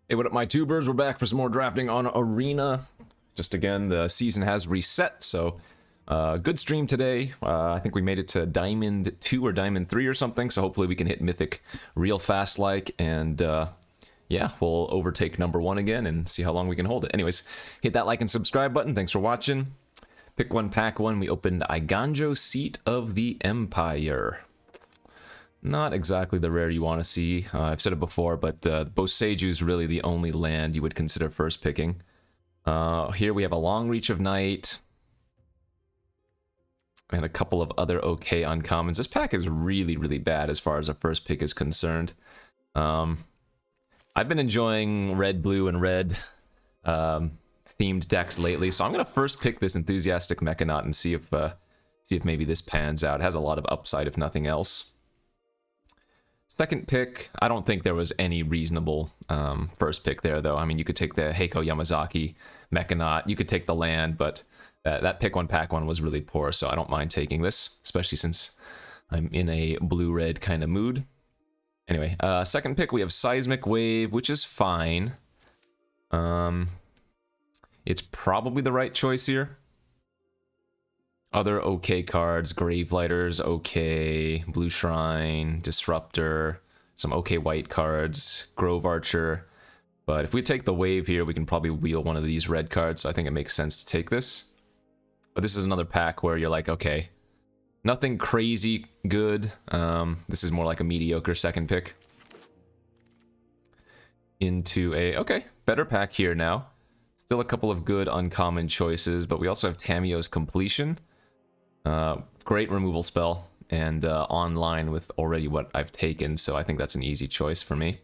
Hey, what up, my tubers? We're back for some more drafting on Arena. Just again, the season has reset, so good stream today. I think we made it to Diamond 2 or Diamond 3 or something, so hopefully we can hit Mythic real fast like, and yeah, we'll overtake number 1 again and see how long we can hold it. Anyways, hit that like and subscribe button. Thanks for watching. Pick 1, pack 1. We opened Iganjo, Seat of the Empire. Not exactly the rare you want to see. I've said it before, but Boseiju is really the only land you would consider first picking. Here we have a Long Reach of Night and a couple of other okay uncommons. This pack is really, really bad as far as a first pick is concerned. I've been enjoying red, blue, and red themed decks lately, so I'm going to first pick this Enthusiastic Mechanaut and see if maybe this pans out. It has a lot of upside, if nothing else. Second pick, I don't think there was any reasonable first pick there, though. I mean, you could take the Heiko Yamazaki Mechanaut, you could take the land, but that pick 1, pack 1 was really poor, so I don't mind taking this, especially since I'm in a blue-red kind of mood. Anyway, second pick, we have Seismic Wave, which is fine. It's probably the right choice here. Other okay cards, Gravelighters, okay, Blue Shrine, Disruptor, some okay white cards, Grove Archer. But if we take the wave here, we can probably wheel one of these red cards, so I think it makes sense to take this. But this is another pack where you're like, okay, nothing crazy good. This is more like a mediocre second pick. Into a, okay, better pack here now. Still a couple of good uncommon choices, but we also have Tamiyo's Completion. Great removal spell, and online with already what I've taken, so I think that's an easy choice for me.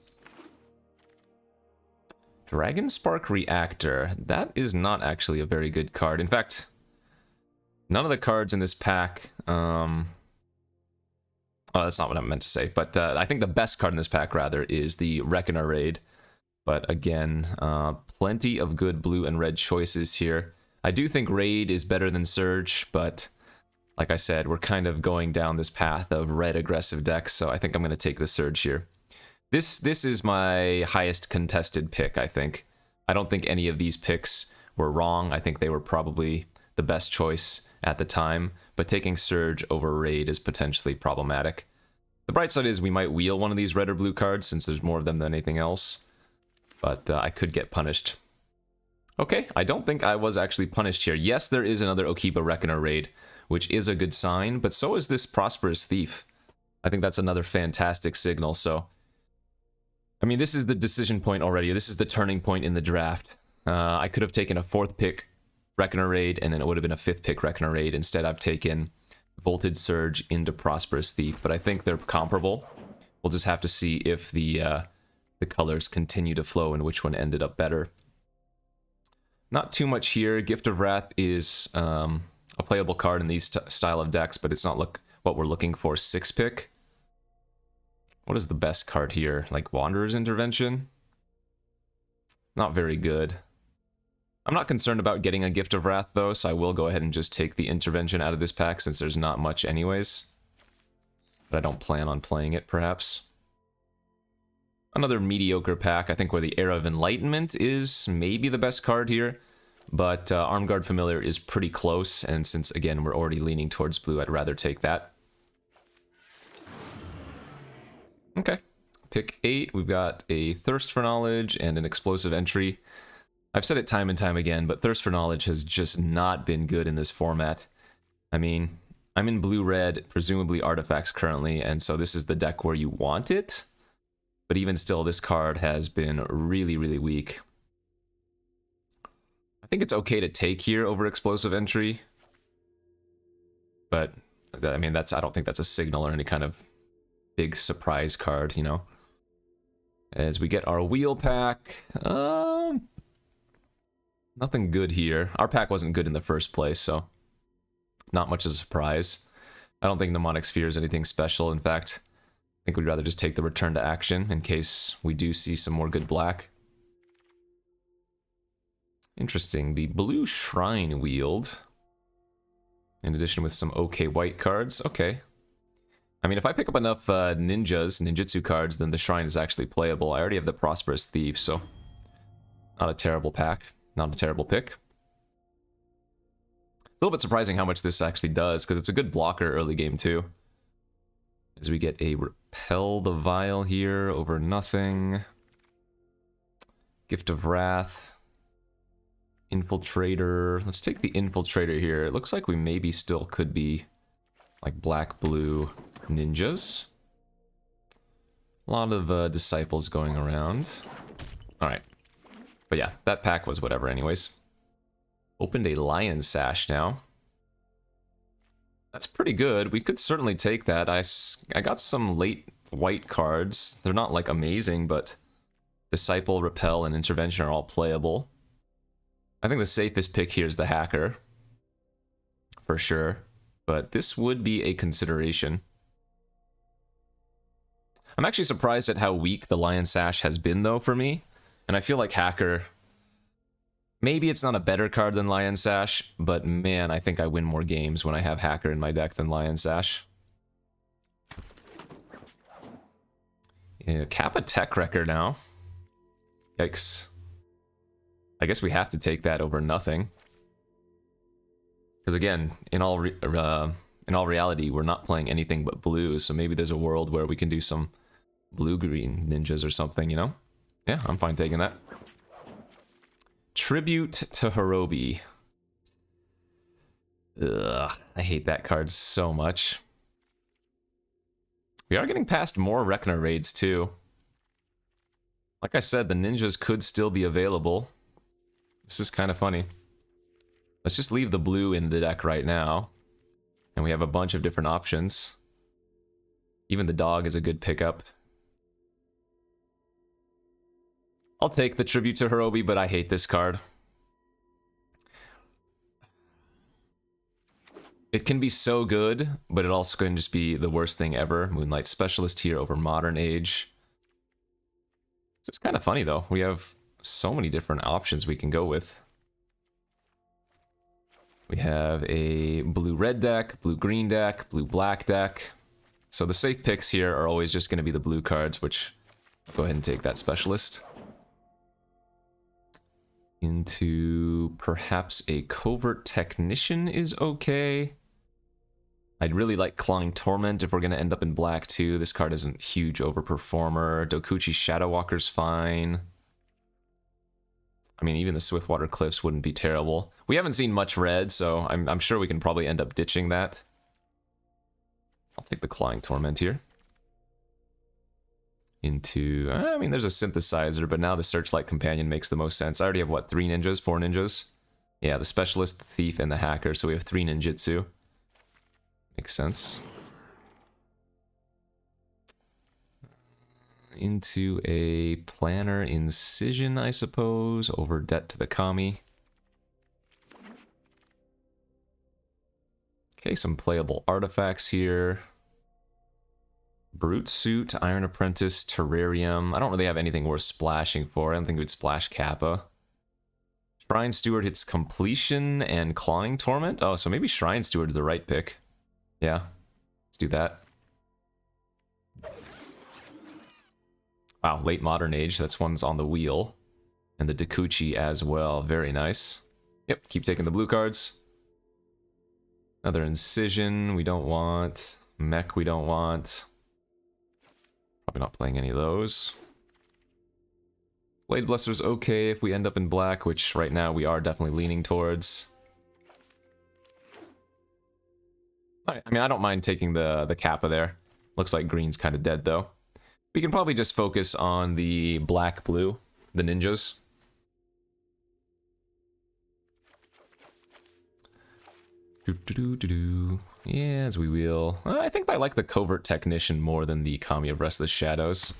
Dragon Spark Reactor. That is not actually a very good card. In fact, none of the cards in this pack... oh, that's not what I meant to say, but I think the best card in this pack, rather, is the Reckoner Raid. But again, plenty of good blue and red choices here. I do think Raid is better than Surge, but... like I said, we're kind of going down this path of red aggressive decks, so I think I'm going to take the Surge here. This is my highest contested pick, I think. I don't think any of these picks were wrong. I think they were probably the best choice at the time, but taking Surge over Raid is potentially problematic. The bright side is we might wheel one of these red or blue cards, since there's more of them than anything else, but I could get punished. Okay, I don't think I was actually punished here. Yes, there is another Okiba Reckoner Raid, which is a good sign, but so is this Prosperous Thief. I think that's another fantastic signal, so... I mean, this is the decision point already. This is the turning point in the draft. I could have taken a 4th pick Reckoner Raid, and then it would have been a 5th pick Reckoner Raid. Instead, I've taken Voltage Surge into Prosperous Thief, but I think they're comparable. We'll just have to see if the colors continue to flow and which one ended up better. Not too much here. Gift of Wrath is... a playable card in these style of decks, but it's not what we're looking for. 6th pick. What is the best card here? Like Wanderer's Intervention? Not very good. I'm not concerned about getting a Gift of Wrath, though, so I will go ahead and just take the Intervention out of this pack, since there's not much anyways. But I don't plan on playing it, perhaps. Another mediocre pack, I think, where the Era of Enlightenment is maybe the best card here. But Armguard Familiar is pretty close, and since, again, we're already leaning towards blue, I'd rather take that. Okay. Pick 8, we've got a Thirst for Knowledge and an Explosive Entry. I've said it time and time again, but Thirst for Knowledge has just not been good in this format. I mean, I'm in blue-red, presumably artifacts currently, and so this is the deck where you want it. But even still, this card has been really, really weak. I think it's okay to take here over Explosive Entry, but I mean, I don't think that's a signal or any kind of big surprise card, you know. As we get our wheel pack, nothing good here. Our pack wasn't good in the first place, so not much of a surprise. I don't think Mnemonic Sphere is anything special. In fact, I think we'd rather just take the Return to Action in case we do see some more good black. Interesting. The Blue Shrine wheeled. In addition with some okay white cards. Okay. I mean, if I pick up enough ninjutsu cards, then the Shrine is actually playable. I already have the Prosperous Thief, so Not a terrible pack. Not a terrible pick. It's a little bit surprising how much this actually does, because it's a good blocker early game too. As we get a Repel the Vile here over nothing. Gift of Wrath. Infiltrator. Let's take the Infiltrator here. It looks like we maybe still could be like black-blue ninjas. A lot of disciples going around. Alright. But yeah, that pack was whatever anyways. Opened a Lion Sash now. That's pretty good. We could certainly take that. I got some late white cards. They're not like amazing, but Disciple, Repel, and Intervention are all playable. I think the safest pick here is the Hacker. For sure. But this would be a consideration. I'm actually surprised at how weak the Lion Sash has been, though, for me. And I feel like Hacker... Maybe it's not a better card than Lion Sash, but man, I think I win more games when I have Hacker in my deck than Lion Sash. Yeah, Kappa Tech Wrecker now. Yikes. I guess we have to take that over nothing. Because again, in all reality, we're not playing anything but blue, so maybe there's a world where we can do some blue-green ninjas or something, you know? Yeah, I'm fine taking that. Tribute to Hirobi. Ugh, I hate that card so much. We are getting past more Rekna raids, too. Like I said, the ninjas could still be available. This is kind of funny. Let's just leave the blue in the deck right now. And we have a bunch of different options. Even the dog is a good pickup. I'll take the Tribute to Hirobi, but I hate this card. It can be so good, but it also can just be the worst thing ever. Moonlight Specialist here over Modern Age. It's kind of funny, though. We have so many different options we can go with. We have a blue-red deck, blue-green deck, blue-black deck. So the safe picks here are always just going to be the blue cards, which... I'll go ahead and take that Specialist. Into perhaps a Covert Technician is okay. I'd really like Clawing Torment if we're going to end up in black too. This card isn't huge overperformer. Dokuchi Shadowwalker's fine. I mean, even the Swiftwater Cliffs wouldn't be terrible. We haven't seen much red, so I'm sure we can probably end up ditching that. I'll take the Clawing Torment here. Into... I mean, there's a Synthesizer, but now the Searchlight Companion makes the most sense. I already have, what, 3 ninjas? 4 ninjas? Yeah, the Specialist, the Thief, and the Hacker, so we have 3 ninjutsu. Makes sense. Into a Planner Incision, I suppose, over Debt to the Kami. Okay, some playable artifacts here. Brute Suit, Iron Apprentice, Terrarium. I don't really have anything worth splashing for. I don't think we'd splash Kappa. Shrine Steward hits Completion and Clawing Torment. Oh, so maybe Shrine Steward's the right pick. Yeah, let's do that. Wow, Late Modern Age. That's one's on the wheel. And the Dokuchi as well. Very nice. Yep, keep taking the blue cards. Another Incision we don't want. Mech we don't want. Probably not playing any of those. Blade Blesser's okay if we end up in black, which right now we are definitely leaning towards. I mean, I don't mind taking the Kappa there. Looks like green's kind of dead, though. We can probably just focus on the black-blue, the ninjas. Yeah, as we will. I think I like the Covert Technician more than the Kami of Restless Shadows.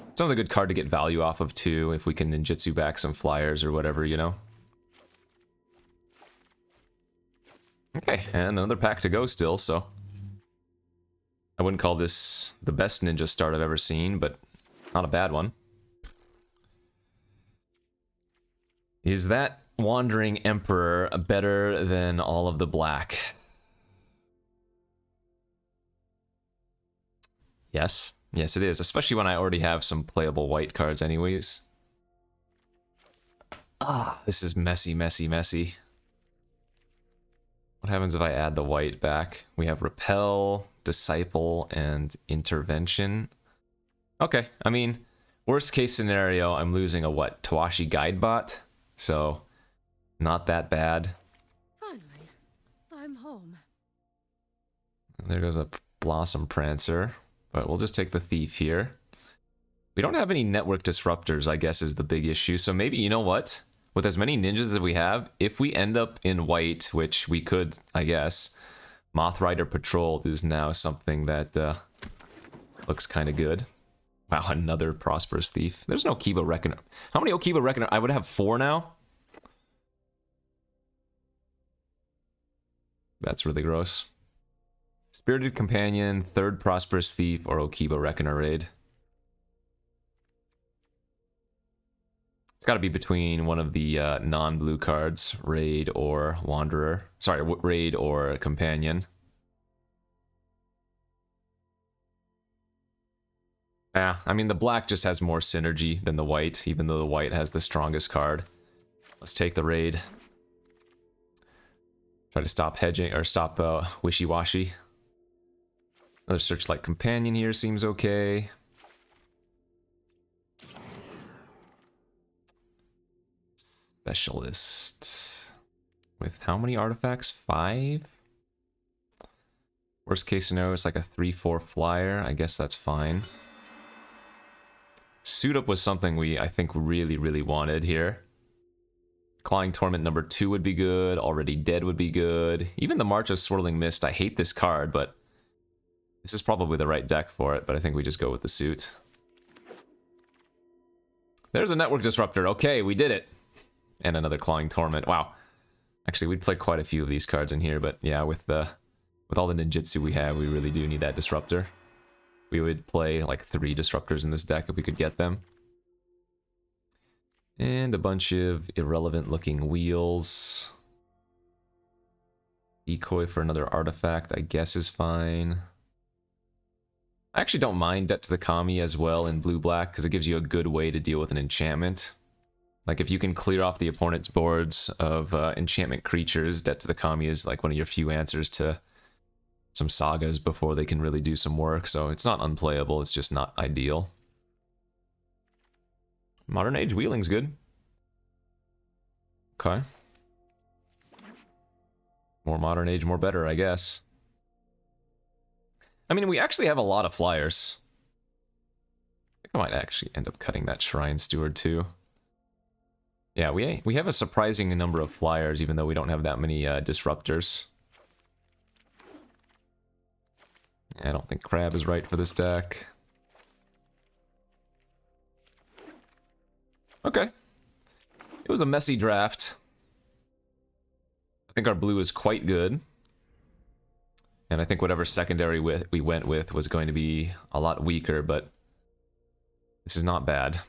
It's another good card to get value off of, too, if we can ninjutsu back some flyers or whatever, you know? Okay, and another pack to go still, so... I wouldn't call this the best ninja start I've ever seen, but not a bad one. Is that Wandering Emperor better than all of the black? Yes. Yes, it is, especially when I already have some playable white cards anyways. Ah, this is messy, messy, messy. What happens if I add the white back? We have Repel, Disciple, and Intervention. Okay, I mean, worst case scenario, I'm losing a what? Tawashi Guidebot? So, not that bad. Finally, I'm home. There goes a Blossom Prancer, but we'll just take the Thief here. We don't have any network disruptors, I guess, is the big issue. So maybe, you know what? With as many ninjas as we have, if we end up in white, which we could, I guess, Moth Rider Patrol is now something that looks kind of good. Wow, another Prosperous Thief. There's no Kiba Reckoner. How many Okiba Reckoner? I would have 4 now? That's really gross. Spirited Companion, 3rd Prosperous Thief, or Okiba Reckoner raid. It's got to be between one of the non-blue cards, Raid or Wanderer. Sorry, Raid or Companion. Yeah, I mean, the black just has more synergy than the white, even though the white has the strongest card. Let's take the Raid. Try to stop hedging, or stop wishy-washy. Another Searchlight Companion here seems okay. Specialist. With how many artifacts? 5? Worst case scenario, it's like a 3-4 flyer. I guess that's fine. Suit Up was something we, I think, really, really wanted here. Clawing Torment number 2 would be good. Already Dead would be good. Even the March of Swirling Mist, I hate this card, but this is probably the right deck for it, but I think we just go with the suit. There's a Network Disruptor. Okay, we did it. And another Clawing Torment. Wow. Actually, we'd play quite a few of these cards in here, but yeah, with all the ninjutsu we have, we really do need that disruptor. We would play like 3 disruptors in this deck if we could get them. And a bunch of irrelevant looking wheels. Decoy for another artifact, I guess, is fine. I actually don't mind Debt to the Kami as well in blue-black, because it gives you a good way to deal with an enchantment. Like, if you can clear off the opponent's boards of enchantment creatures, Debt to the Kami is like one of your few answers to some sagas before they can really do some work, so it's not unplayable, it's just not ideal. Modern Age Wheeling's good. Okay. More Modern Age, more better, I guess. I mean, we actually have a lot of flyers. I think I might actually end up cutting that Shrine Steward too. Yeah, we have a surprising number of flyers, even though we don't have that many disruptors. I don't think Crab is right for this deck. Okay. It was a messy draft. I think our blue is quite good. And I think whatever secondary we went with was going to be a lot weaker, but this is not bad.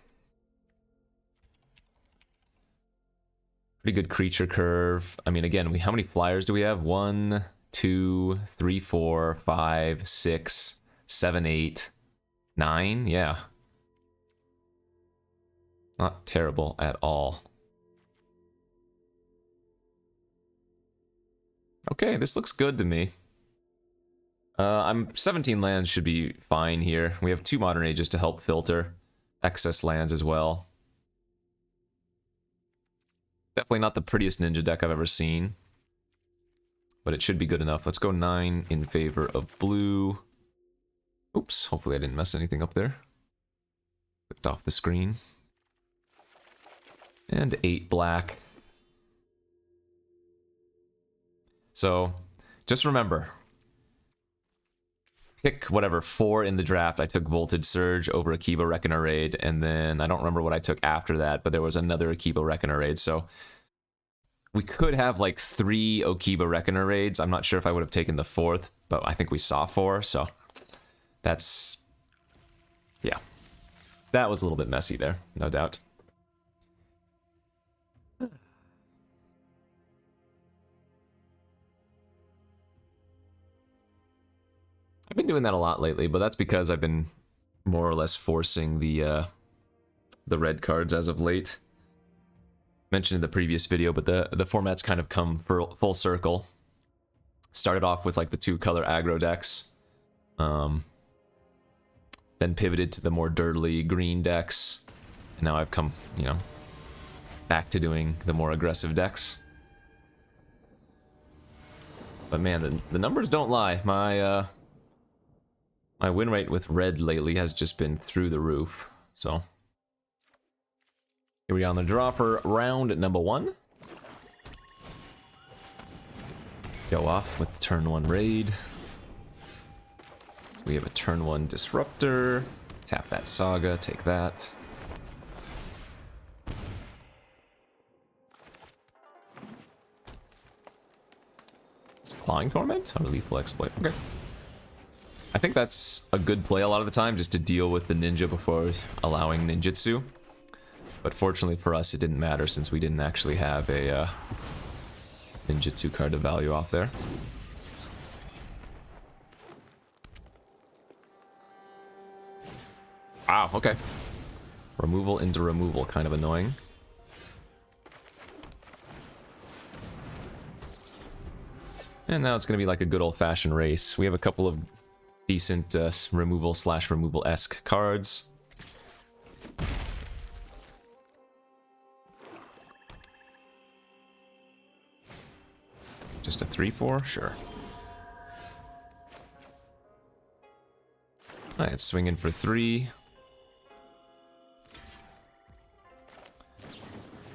Pretty good creature curve. I mean, again, how many flyers do we have? 1, 2, 3, 4, 5, 6, 7, 8, 9. Yeah. Not terrible at all. Okay, this looks good to me. 17 lands should be fine here. We have 2 Modern Ages to help filter excess lands as well. Definitely not the prettiest ninja deck I've ever seen, but it should be good enough. Let's go 9 in favor of blue. Oops, hopefully I didn't mess anything up there. Clicked off the screen. And 8 black. So, just remember, pick whatever 4 in the draft. I took Voltage Surge over Akiba Reckoner Raid, and then I don't remember what I took after that, but there was another Akiba Reckoner Raid, so we could have like 3 Okiba Reckoner Raids. I'm not sure if I would have taken the 4th, but I think we saw 4, so that's... yeah. That was a little bit messy there, no doubt. I've been doing that a lot lately, but that's because I've been more or less forcing the red cards as of late. mentioned in the previous video, but the format's kind of come full circle. Started off with like the 2-color aggro decks, then pivoted to the more dirtly green decks, and now I've come, you know, back to doing the more aggressive decks. But man, the numbers don't lie. My my win rate with red lately has just been through the roof. So here we are on the draw for round number 1. Go off with turn 1 raid. We have a turn 1 disruptor. Tap that saga, take that. Clawing Torment on a lethal exploit. Okay. I think that's a good play a lot of the time, just to deal with the ninja before allowing ninjutsu. But fortunately for us, it didn't matter since we didn't actually have a ninjutsu card to value off there. Wow, okay. Removal into removal, kind of annoying. And now it's going to be like a good old-fashioned race. We have a couple of decent removal/removal-esque cards. Just a 3/4? Sure. Alright, swinging for 3.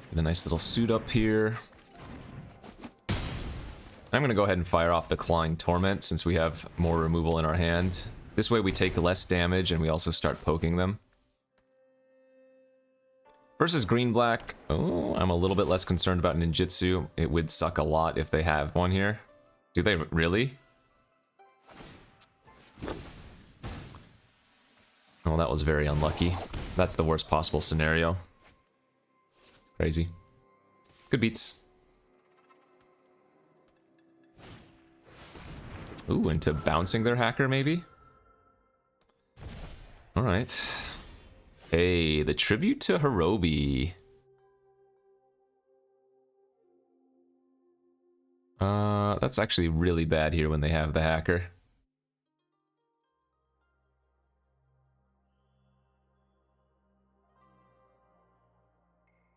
Get a nice little suit up here. I'm going to go ahead and fire off the Clawing Torment since we have more removal in our hand. This way we take less damage and we also start poking them. Versus green-black, oh, I'm a little bit less concerned about ninjutsu. It would suck a lot if they have one here. Do they really? Oh, that was very unlucky. That's the worst possible scenario. Crazy. Good beats. Ooh, into bouncing their hacker, maybe? Alright. Hey, the tribute to Hirobi. That's actually really bad here when they have the hacker.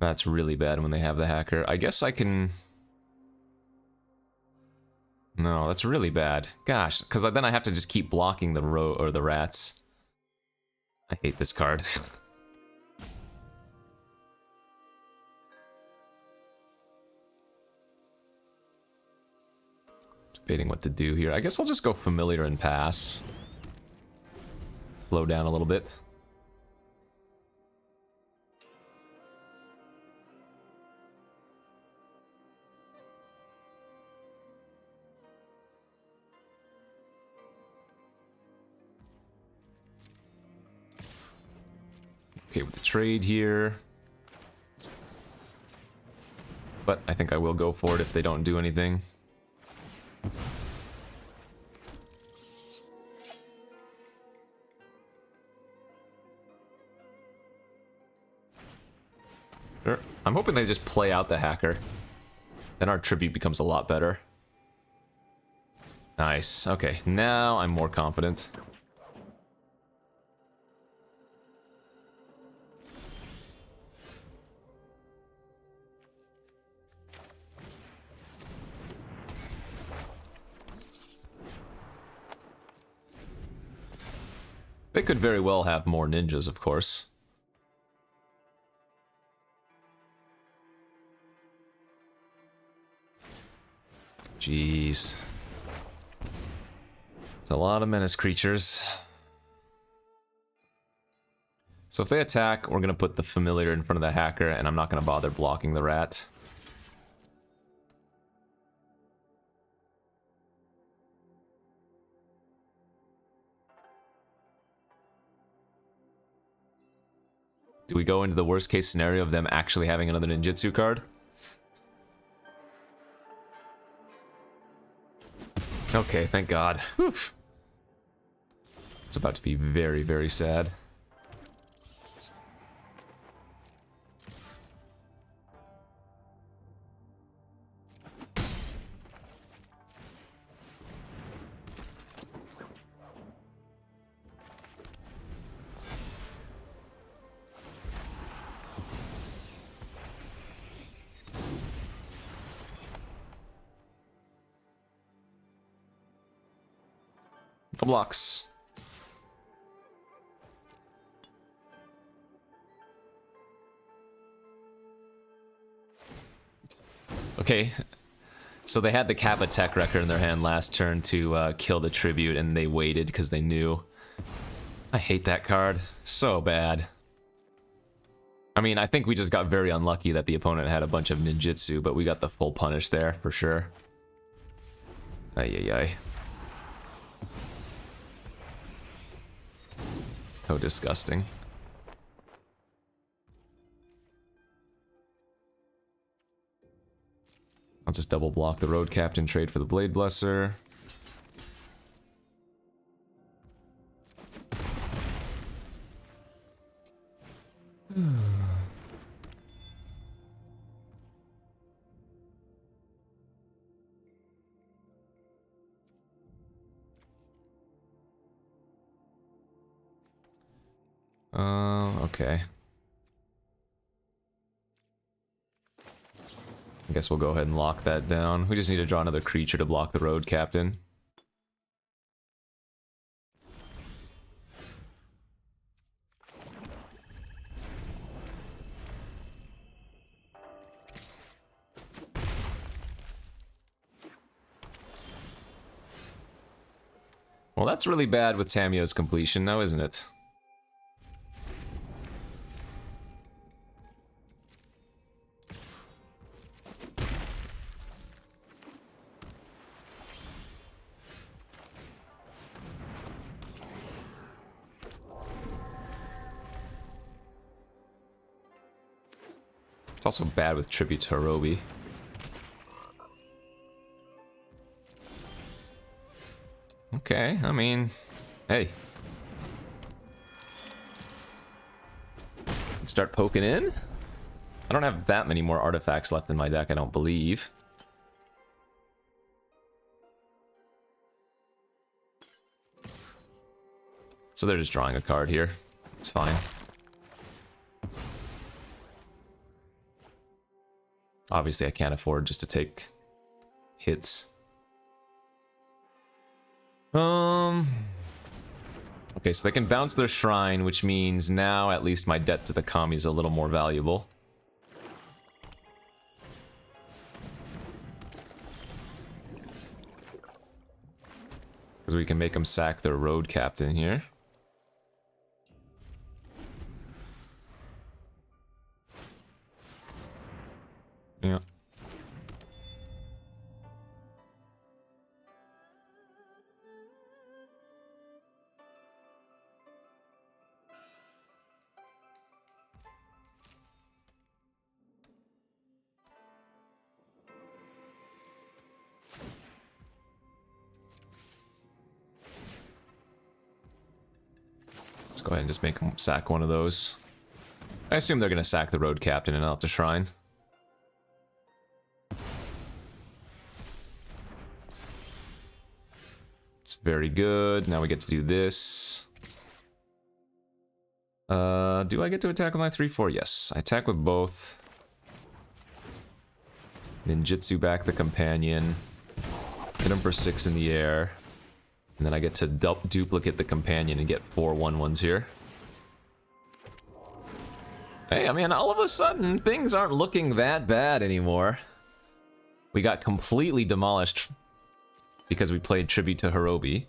That's really bad when they have the hacker. I guess I can... No, that's really bad. Gosh, because then I have to just keep blocking the the rats. I hate this card. Debating what to do here. I guess I'll just go familiar and pass. Slow down a little bit. Okay, with the trade here. But I think I will go for it if they don't do anything. Sure. I'm hoping they just play out the hacker. Then our tribute becomes a lot better. Nice. Okay, now I'm more confident. They could very well have more ninjas, of course. Jeez. It's a lot of menace creatures. So if they attack, we're going to put the familiar in front of the hacker, and I'm not going to bother blocking the rat. Do we go into the worst case scenario of them actually having another ninjutsu card? Okay, thank God. Whew. It's about to be very, very sad. Couple blocks. Okay, so they had the Kappa Tech record in their hand last turn to kill the tribute, and they waited because they knew. I hate that card so bad. I mean, I think we just got very unlucky that the opponent had a bunch of ninjutsu, but we got the full punish there for sure. Ay ay ay. So disgusting. I'll just double block the Road Captain, trade for the Blade Blesser. Okay. I guess we'll go ahead and lock that down. We just need to draw another creature to block the Road Captain. Well, that's really bad with Tamio's completion now, isn't it? It's also bad with Tribute to Hirobi. Okay, I mean, hey. Let's start poking in. I don't have that many more artifacts left in my deck, I don't believe. So they're just drawing a card here. It's fine. Obviously, I can't afford just to take hits. Okay, so they can bounce their shrine, which means now at least my debt to the Kami is a little more valuable. Because we can make them sack their Road Captain here. Yeah. Let's go ahead and just make them sack one of those. I assume they're going to sack the Road Captain and not the Shrine. It's very good. Now we get to do this. Do I get to attack with my 3/4? Yes. I attack with both. Ninjutsu back the companion. Hit him for 6 in the air. And then I get to duplicate the companion and get 4 1/1s here. Hey, I mean, all of a sudden, things aren't looking that bad anymore. We got completely demolished because we played Tribute to Hirobi.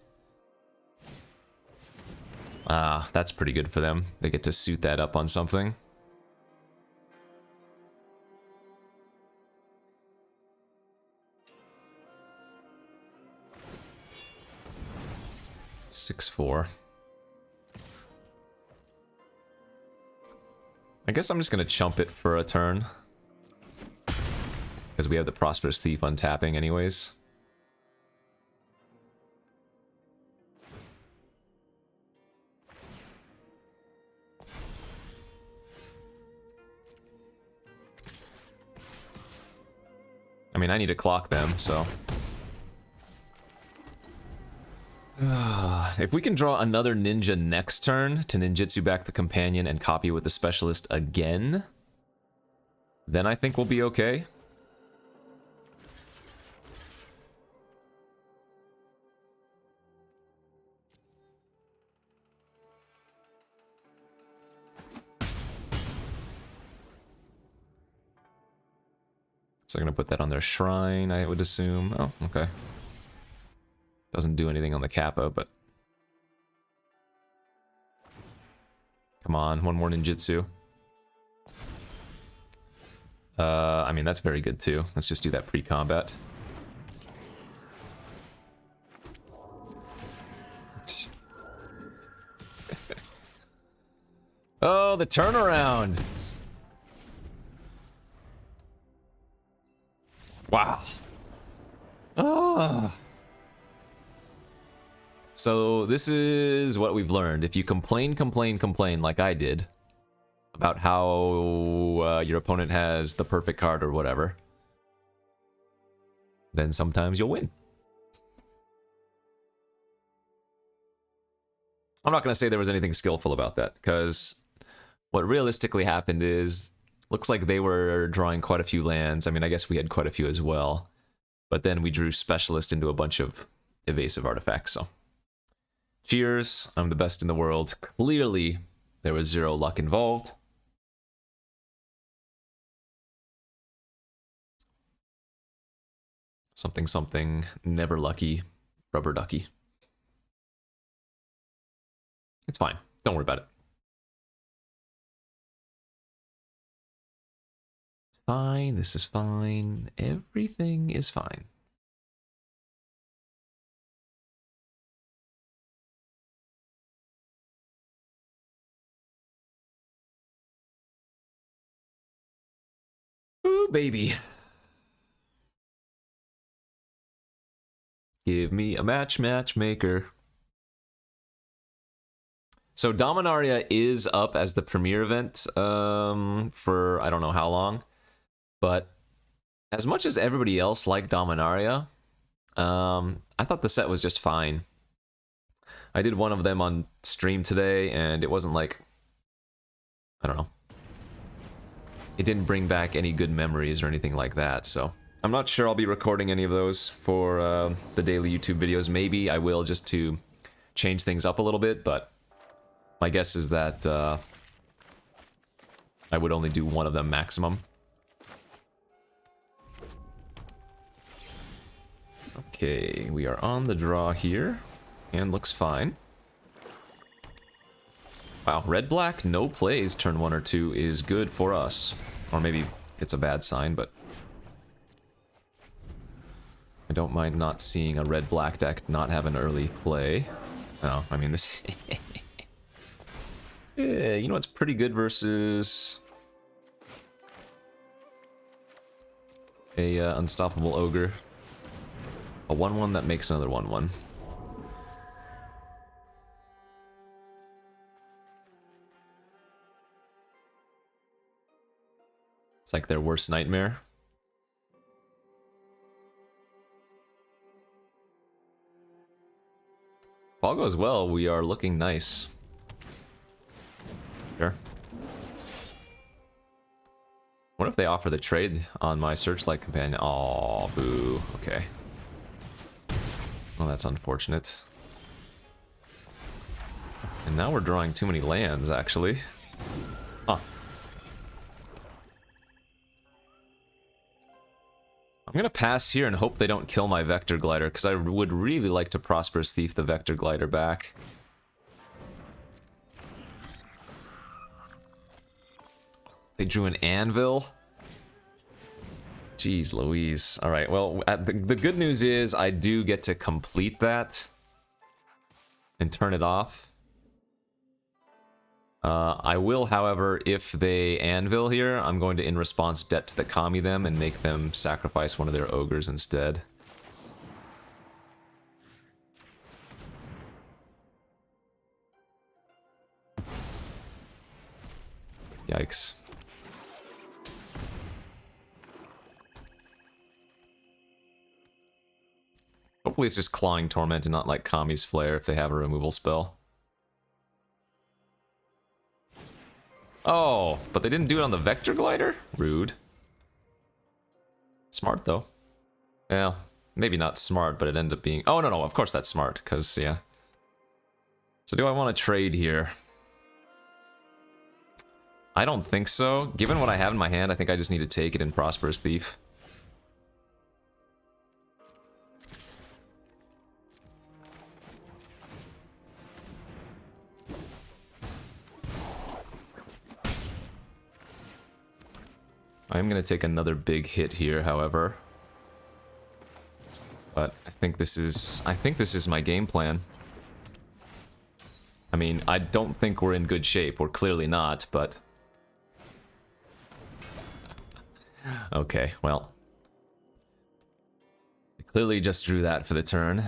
Ah, that's pretty good for them. They get to suit that up on something. It's 6/4. I guess I'm just gonna chump it for a turn. Because we have the Prosperous Thief untapping anyways. I mean, I need to clock them, so... If we can draw another ninja next turn to ninjutsu back the companion and copy with the specialist again, then I think we'll be okay. So they're gonna put that on their shrine, I would assume. Oh, okay. Doesn't do anything on the Kappa, but... Come on, one more ninjutsu. I mean, that's very good too. Let's just do that pre-combat. Oh, the turnaround! Wow. Oh. So this is what we've learned. If you complain like I did about how your opponent has the perfect card or whatever, then sometimes you'll win. I'm not going to say there was anything skillful about that, because what realistically happened is, looks like they were drawing quite a few lands. I mean, I guess we had quite a few as well. But then we drew Specialist into a bunch of evasive artifacts, so... Cheers, I'm the best in the world. Clearly, there was zero luck involved. Something, something, never lucky, rubber ducky. It's fine, don't worry about it. It's fine, this is fine, everything is fine. Ooh, baby. Give me a matchmaker. So Dominaria is up as the premier event for I don't know how long. But as much as everybody else liked Dominaria, I thought the set was just fine. I did one of them on stream today, and it wasn't like... I don't know. It didn't bring back any good memories or anything like that, so... I'm not sure I'll be recording any of those for the daily YouTube videos. Maybe I will, just to change things up a little bit, but... My guess is that I would only do one of them maximum. Okay, we are on the draw here, and looks fine. Wow, red-black, no plays turn 1 or 2 is good for us. Or maybe it's a bad sign, but... I don't mind not seeing a red-black deck not have an early play. Oh, I mean this... Yeah, you know what's pretty good versus... a unstoppable ogre. A 1-1 that makes another 1-1. It's like their worst nightmare. If all goes well, we are looking nice. Sure. What if they offer the trade on my Searchlight Companion? Aw, boo. Okay. Well, that's unfortunate. And now we're drawing too many lands, actually. Huh. I'm gonna pass here and hope they don't kill my Vector Glider, because I would really like to Prosperous Thief the Vector Glider back. They drew an Anvil? Jeez Louise. Alright, well, the good news is I do get to complete that and turn it off. I will, however, if they Anvil here, I'm going to in response debt to the Kami them and make them sacrifice one of their ogres instead. Yikes. Hopefully it's just Clawing Torment and not like Kami's Flare if they have a removal spell. Oh, but they didn't do it on the Vector Glider? Rude. Smart, though. Well, maybe not smart, but it ended up being... Oh, no, of course that's smart, because, yeah. So do I want to trade here? I don't think so. Given what I have in my hand, I think I just need to take it in Prosperous Thief. I'm gonna take another big hit here, however. But I think this is my game plan. I mean, I don't think we're in good shape. We're clearly not, but... Okay, well. I clearly just drew that for the turn.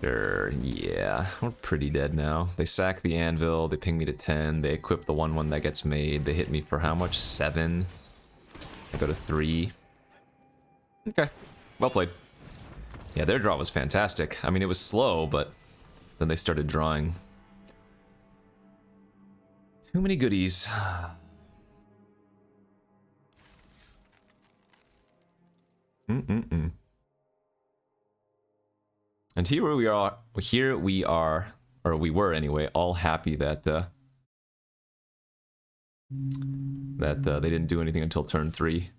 Sure, yeah, we're pretty dead now. They sack the anvil, they ping me to 10, they equip the 1/1 that gets made, they hit me for how much? 7? I go to 3. Okay, well played. Yeah, their draw was fantastic. I mean, it was slow, but then they started drawing. Too many goodies. And here we are, or we were anyway, all happy that they didn't do anything until turn 3.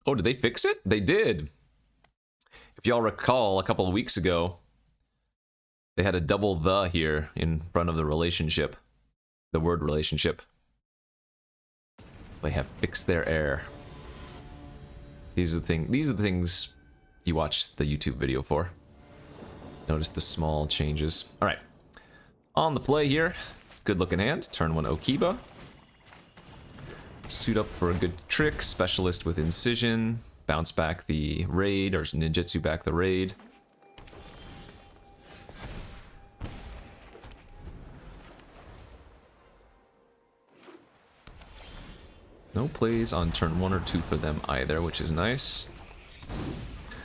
Oh, did they fix it? They did. If y'all recall, a couple of weeks ago, they had a double "the" here in front of the relationship. The word relationship. So they have fixed their error. These are the things you watch the YouTube video for. Notice the small changes. Alright. On the play here. Good looking hand. Turn 1 Okiba. Suit up for a good trick. Specialist with Incision. Bounce back the raid, or ninjutsu back the raid. No plays on turn 1 or 2 for them either, which is nice.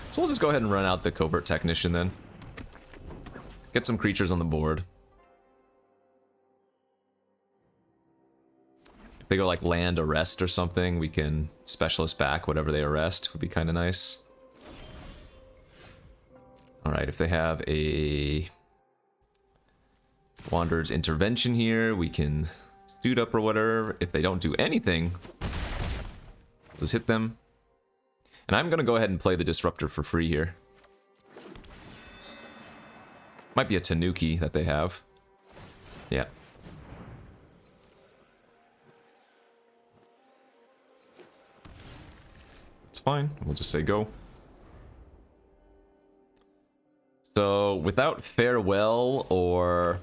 So we'll just go ahead and run out the Covert Technician then. Get some creatures on the board. If they go like land arrest or something, we can specialist back whatever they arrest. Would be kind of nice. Alright, if they have a Wanderer's Intervention here, we can suit up or whatever. If they don't do anything, we'll just hit them. And I'm going to go ahead and play the Disruptor for free here. Might be a Tanuki that they have. Yeah. It's fine. We'll just say go. So, without Farewell or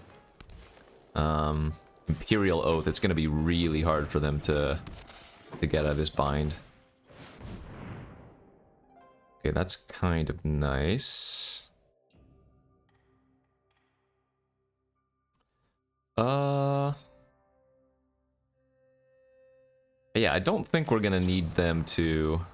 Imperial Oath, it's going to be really hard for them to get out of this bind. Okay, that's kind of nice. Yeah, I don't think we're going to need them to...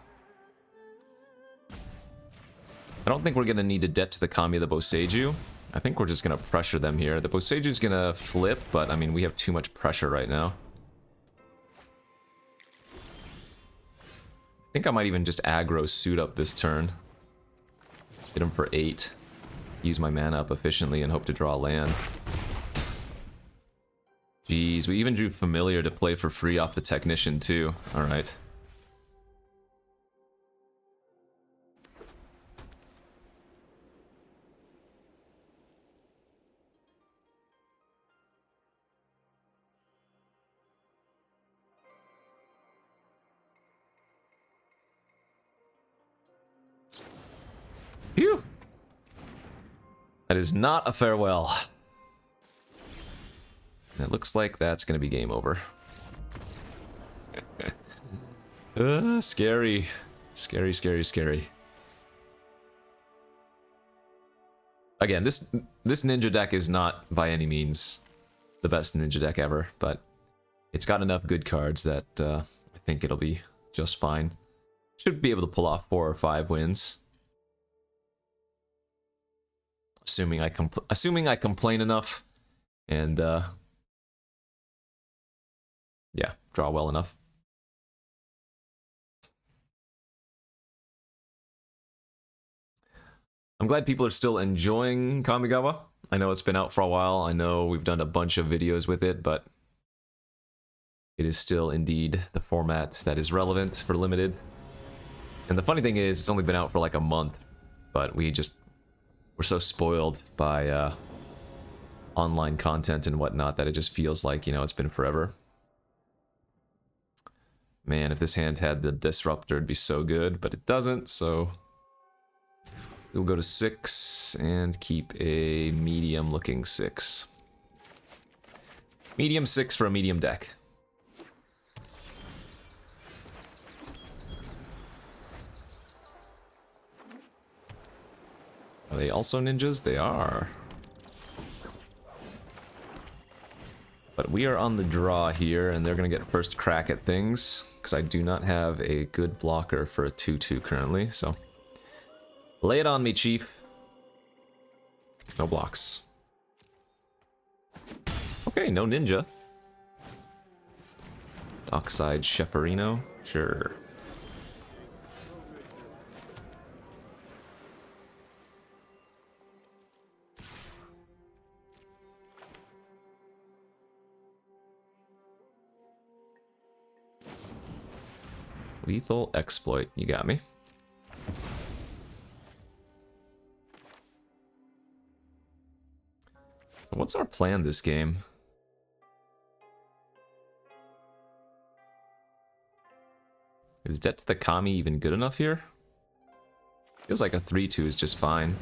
I don't think we're going to need to det to the Kami of the Boseiju. I think we're just going to pressure them here. The Boseiju's going to flip, but I mean, we have too much pressure right now. I think I might even just aggro suit up this turn. Hit him for 8. Use my mana up efficiently and hope to draw land. Jeez, we even drew Familiar to play for free off the Technician too. Alright. Phew! That is not a farewell. It looks like that's gonna be game over. Scary. Scary, scary, scary. Again, this ninja deck is not by any means the best ninja deck ever, but it's got enough good cards that I think it'll be just fine. Should be able to pull off 4 or 5 wins. Assuming I complain enough and yeah, draw well enough. I'm glad people are still enjoying Kamigawa. I know it's been out for a while. I know we've done a bunch of videos with it, but it is still indeed the format that is relevant for limited. And the funny thing is, it's only been out for like a month, but we're so spoiled by online content and whatnot that it just feels like, you know, it's been forever. Man, if this hand had the Disruptor, it'd be so good, but it doesn't, so we'll go to 6 and keep a medium-looking 6. Medium 6 for a medium deck. Are they also ninjas? They are. But we are on the draw here, and they're going to get first crack at things, because I do not have a good blocker for a 2-2 currently, so lay it on me, Chief. No blocks. Okay, no ninja. Dockside Cheferino? Sure. Lethal Exploit, you got me. So what's our plan this game? Is Debt to the Kami even good enough here? Feels like a 3-2 is just fine.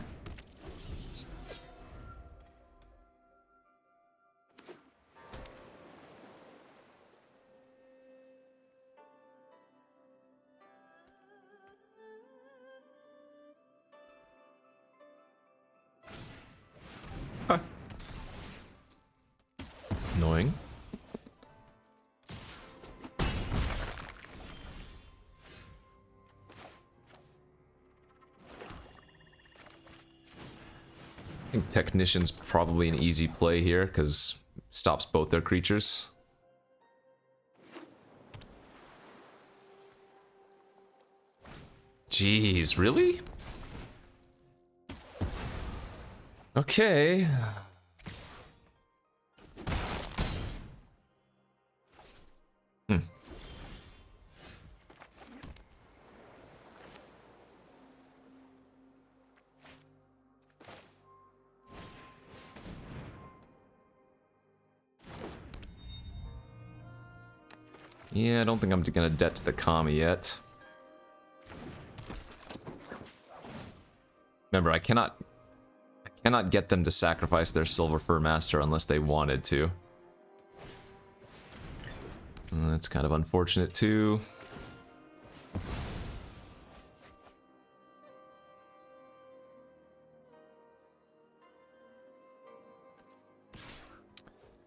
Huh. Annoying. I think Technician's probably an easy play here, because stops both their creatures. Jeez, really? Okay. Yeah, I don't think I'm gonna debt to the Kami yet. Remember, I cannot get them to sacrifice their Silver Fur Master unless they wanted to. That's kind of unfortunate too.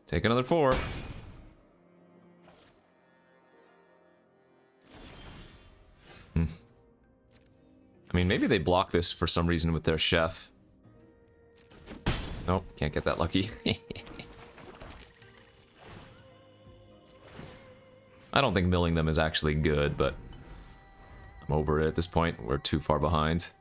Take another 4. I mean, maybe they block this for some reason with their chef. Nope, can't get that lucky. I don't think milling them is actually good, but I'm over it at this point. We're too far behind.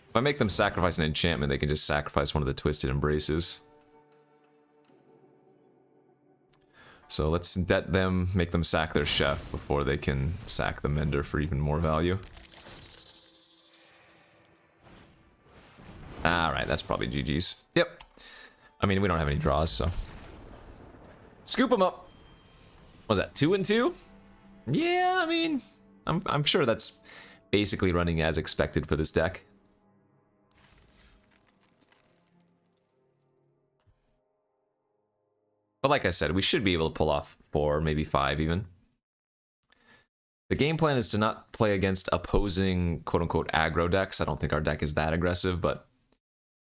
If I make them sacrifice an enchantment, they can just sacrifice one of the Twisted Embraces. So let's debt them, make them sack their chef before they can sack the Mender for even more value. Alright, that's probably GG's. Yep. I mean, we don't have any draws, so. Scoop them up! What was that, 2 and 2? Yeah, I mean, I'm sure that's basically running as expected for this deck. But like I said, we should be able to pull off 4, maybe 5 even. The game plan is to not play against opposing quote-unquote aggro decks. I don't think our deck is that aggressive, but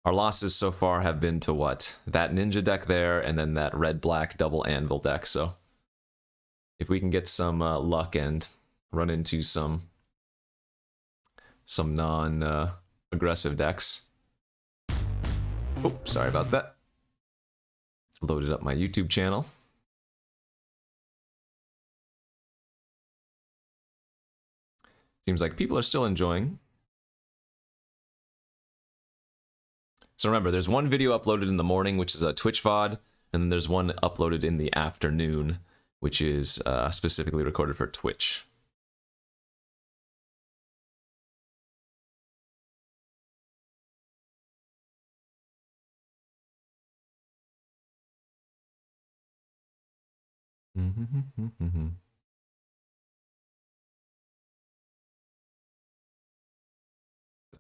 our losses so far have been to what? That ninja deck there, and then that red-black double anvil deck, so if we can get some luck and run into some non-aggressive decks, Oh, sorry about that. Loaded up my YouTube channel. Seems like people are still enjoying. So remember, there's one video uploaded in the morning, which is a Twitch VOD, and then there's one uploaded in the afternoon, which is specifically recorded for Twitch.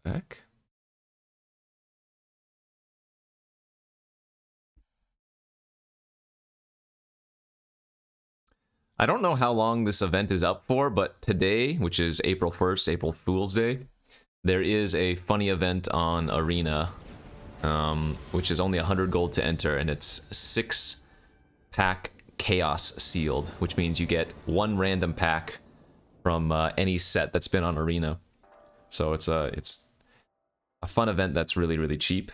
The heck? I don't know how long this event is up for, but today, which is April 1st, April Fool's Day, there is a funny event on Arena, which is only 100 gold to enter, and it's 6-pack Chaos sealed, which means you get one random pack from any set that's been on Arena. So it's a fun event that's really, really cheap.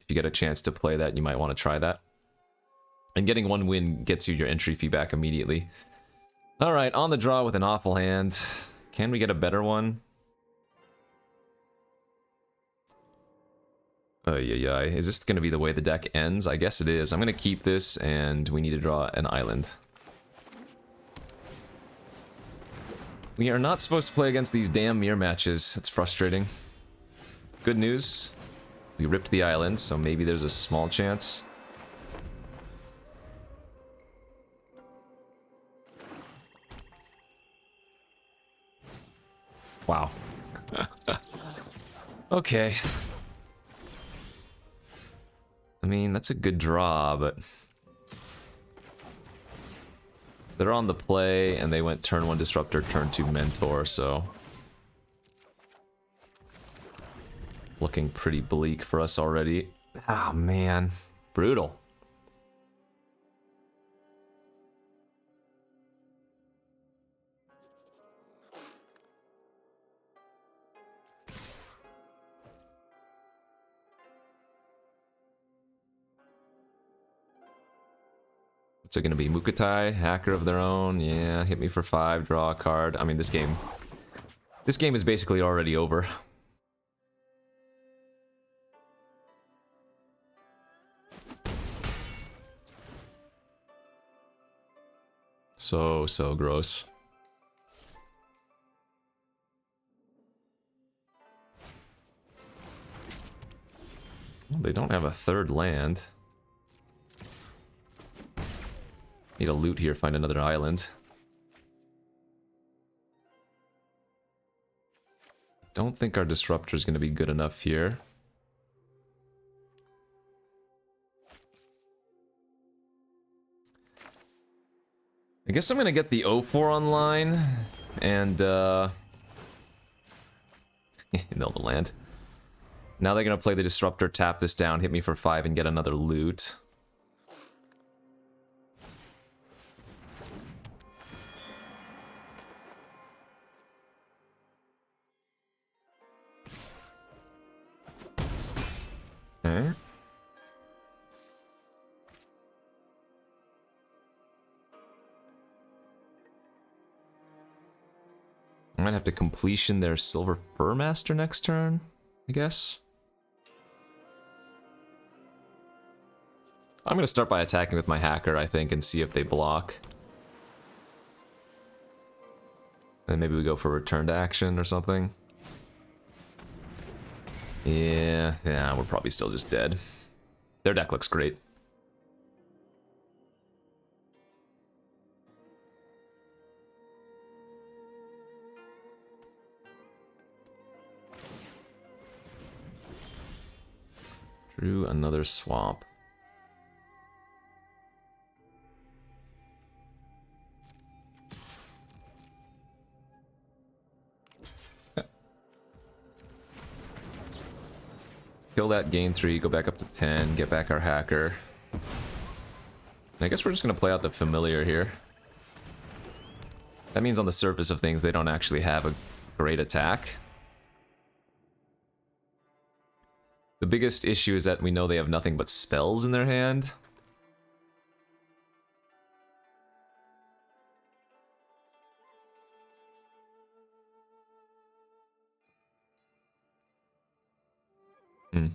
If you get a chance to play that, you might want to try that. And getting one win gets you your entry fee back immediately. Alright, on the draw with an awful hand. Can we get a better one? Yeah. Is this going to be the way the deck ends? I guess it is. I'm going to keep this, and we need to draw an island. We are not supposed to play against these damn mirror matches. It's frustrating. Good news. We ripped the island, so maybe there's a small chance. Wow. Okay. I mean, that's a good draw, but... they're on the play, and they went turn 1 Disruptor, turn 2 Mentor, so... looking pretty bleak for us already. Ah, man. Brutal. What's it gonna be? Mukatai, hacker of their own. Yeah, hit me for 5, draw a card. I mean, this game is basically already over. So gross. Well, they don't have a third land. Need a loot here, find another island. Don't think our Disruptor is going to be good enough here. I guess I'm going to get the O4 online and mill the land. Now they're going to play the Disruptor, tap this down, hit me for 5 and get another loot. Okay. I might have to completion their Silver Fur Master next turn, I guess. I'm going to start by attacking with my hacker, I think, and see if they block. And maybe we go for return to action or something. Yeah, we're probably still just dead. Their deck looks great. Drew another swamp. Kill that, gain 3, go back up to 10, get back our hacker. And I guess we're just going to play out the familiar here. That means on the surface of things, they don't actually have a great attack. The biggest issue is that we know they have nothing but spells in their hand. Hmm.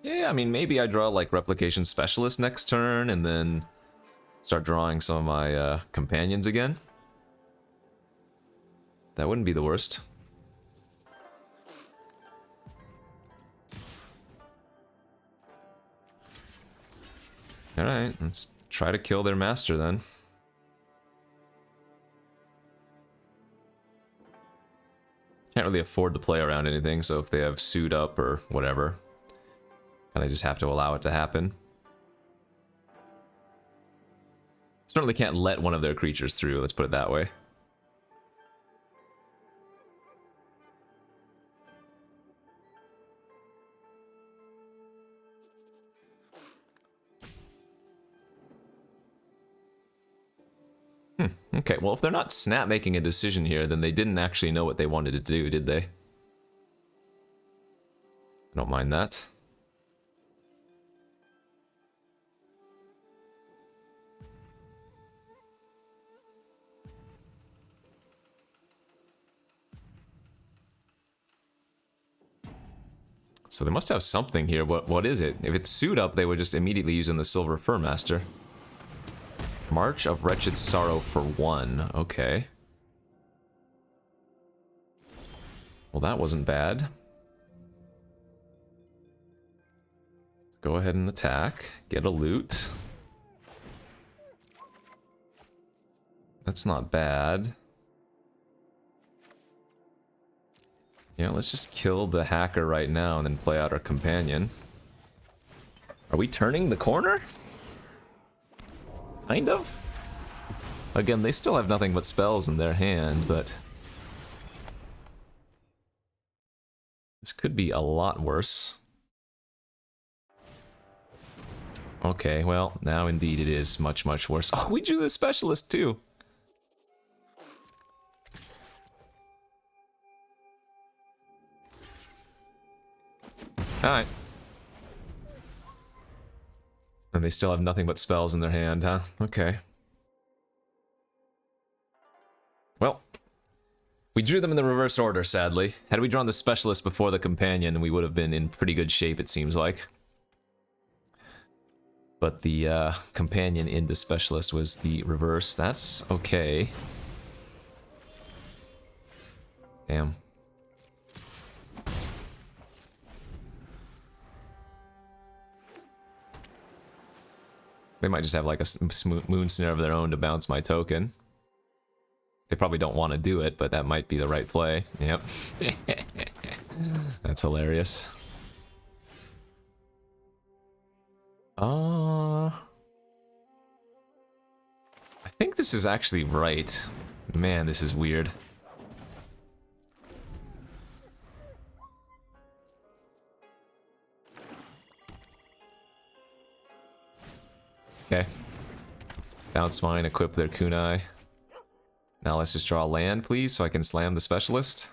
Yeah, I mean, maybe I draw like Replication Specialist next turn and then start drawing some of my companions again. That wouldn't be the worst. Alright, let's try to kill their master then. Can't really afford to play around anything, so if they have suit up or whatever, kind of just have to allow it to happen. Certainly can't let one of their creatures through, let's put it that way. Okay, well if they're not snap making a decision here, then they didn't actually know what they wanted to do, did they? I don't mind that. So they must have something here. What is it? If it's suit up, they would just immediately use in the Silver Fur Master. March of Wretched Sorrow for 1. Okay. Well, that wasn't bad. Let's go ahead and attack. Get a loot. That's not bad. Yeah, let's just kill the hacker right now and then play out our companion. Are we turning the corner? Kind of. Again, they still have nothing but spells in their hand, but this could be a lot worse. Okay, well, now indeed it is much, much worse. Oh, we drew the specialist too. Alright. And they still have nothing but spells in their hand, huh? Okay. Well, we drew them in the reverse order, sadly. Had we drawn the specialist before the companion, we would have been in pretty good shape, it seems like. But the companion into specialist was the reverse. That's okay. Damn. They might just have like a moon snare of their own to bounce my token. They probably don't want to do it, but that might be the right play. Yep. That's hilarious. I think this is actually right. Man, this is weird. Okay. Bounce mine, equip their kunai. Now let's just draw land, please, so I can slam the specialist.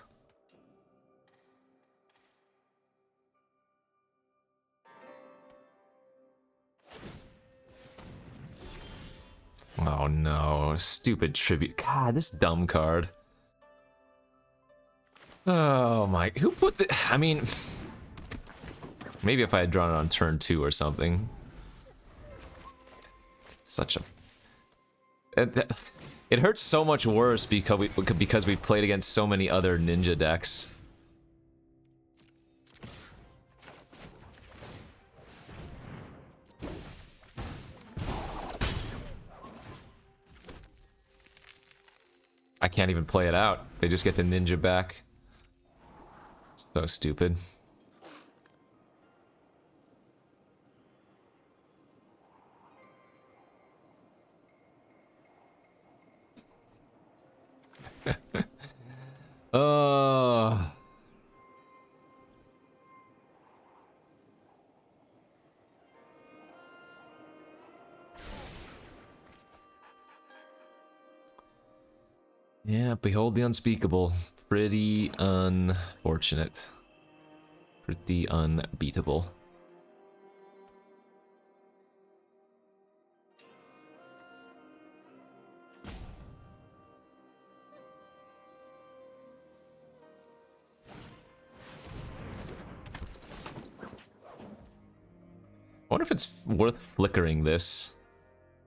Oh no, stupid tribute. God, this dumb card. Oh my, who put the, I mean, maybe if I had drawn it on turn 2 or something. Such a... It hurts so much worse because we played against so many other ninja decks. I can't even play it out. They just get the ninja back. So stupid. Oh. Yeah, behold the unspeakable. Pretty unfortunate. Pretty unbeatable. I wonder if it's worth flickering this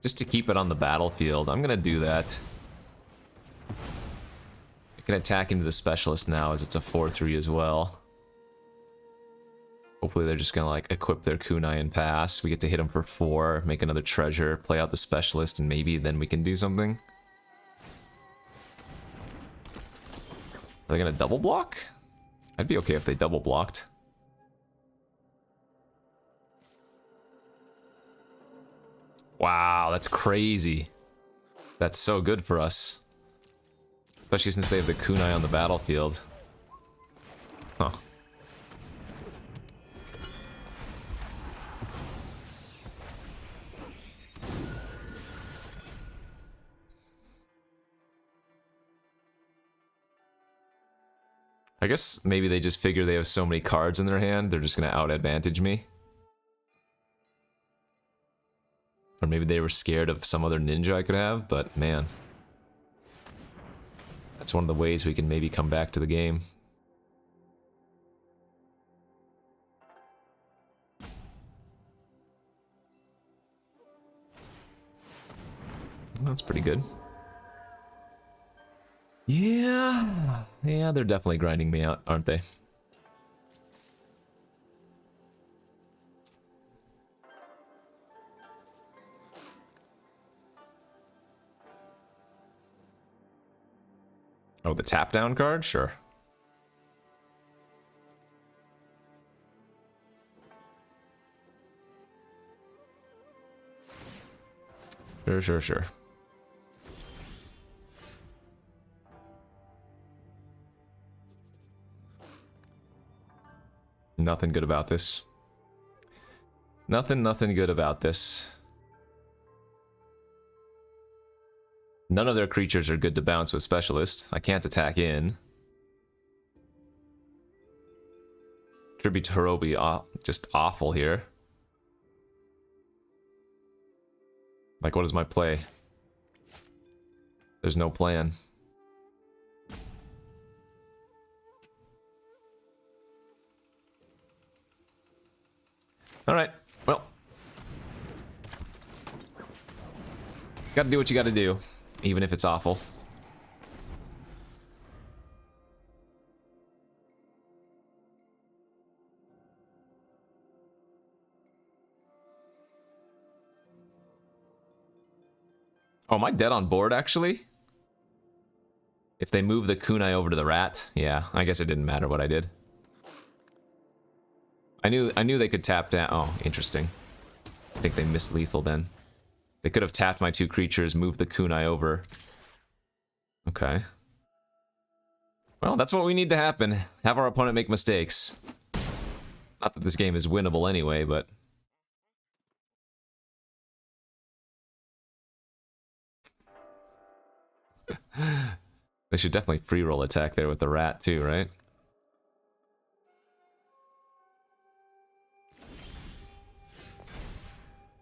just to keep it on the battlefield. I'm gonna do that. I can attack into the specialist now as it's a 4-3 as well. Hopefully they're just gonna like equip their kunai and pass. We get to hit them for 4, make another treasure, play out the specialist, and maybe then we can do something. Are they gonna double block? I'd be okay if they double blocked. Wow, that's crazy. That's so good for us. Especially since they have the kunai on the battlefield. Huh. I guess maybe they just figure they have so many cards in their hand, they're just gonna out-advantage me. Or maybe they were scared of some other ninja I could have, but man. That's one of the ways we can maybe come back to the game. That's pretty good. Yeah, they're definitely grinding me out, aren't they? Oh, the tap down card? Sure. Sure. Nothing good about this. Nothing good about this. None of their creatures are good to bounce with specialists. I can't attack in. Tribute to Hirobi, just awful here. Like, what is my play? There's no plan. Alright, well. Gotta do what you gotta do, even if it's awful. Oh, am I dead on board, actually? If they move the kunai over to the rat, yeah, I guess it didn't matter what I did. I knew they could tap down. Oh, interesting. I think they missed lethal then. They could have tapped my 2 creatures, moved the kunai over. Okay. Well, that's what we need to happen. Have our opponent make mistakes. Not that this game is winnable anyway, but... They should definitely free roll attack there with the rat too, right?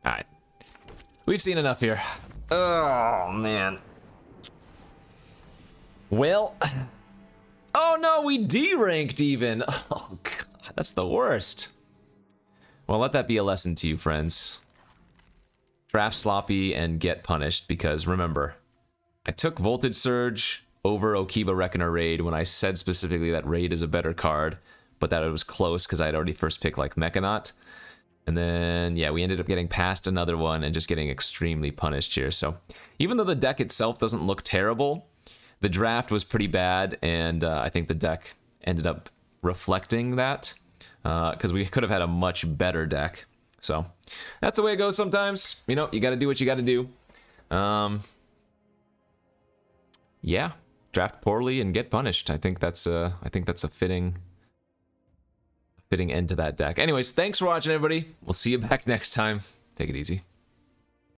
Alright. We've seen enough here. Oh, man. Well... Oh no, we D-ranked even! Oh god, that's the worst. Well, let that be a lesson to you, friends. Draft sloppy and get punished, because remember, I took Voltage Surge over Okiba Reckoner Raid when I said specifically that Raid is a better card, but that it was close because I had already first picked like Mechanaut. And then, yeah, we ended up getting past another one and just getting extremely punished here. So even though the deck itself doesn't look terrible, the draft was pretty bad, and I think the deck ended up reflecting that, because we could have had a much better deck. So that's the way it goes sometimes. You know, you got to do what you got to do. Yeah, draft poorly and get punished. I think that's a fitting end to that deck. Anyways, thanks for watching, everybody. We'll see you back next time. Take it easy.